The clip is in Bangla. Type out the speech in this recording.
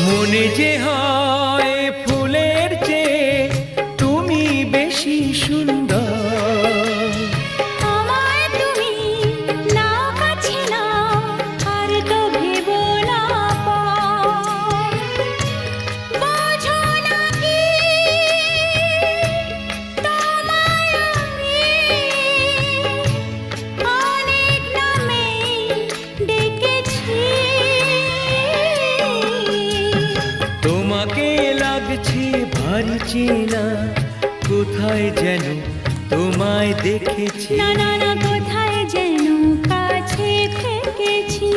মনে যে হয় ফুলের চেয়ে তুমি বেশি সুন্দর। আমায় তুমি নাও কাছে নাও, আর তো ভেবো না পর। বোঝো না কি তোমায় আমি অনেক নামেই ডেকেছি। তোমাকে লাগছে ভারী চেনা, কোথায় যেন তোমায় দেখেছি। না না না, কোথায় যেন কাছে থেকেছি।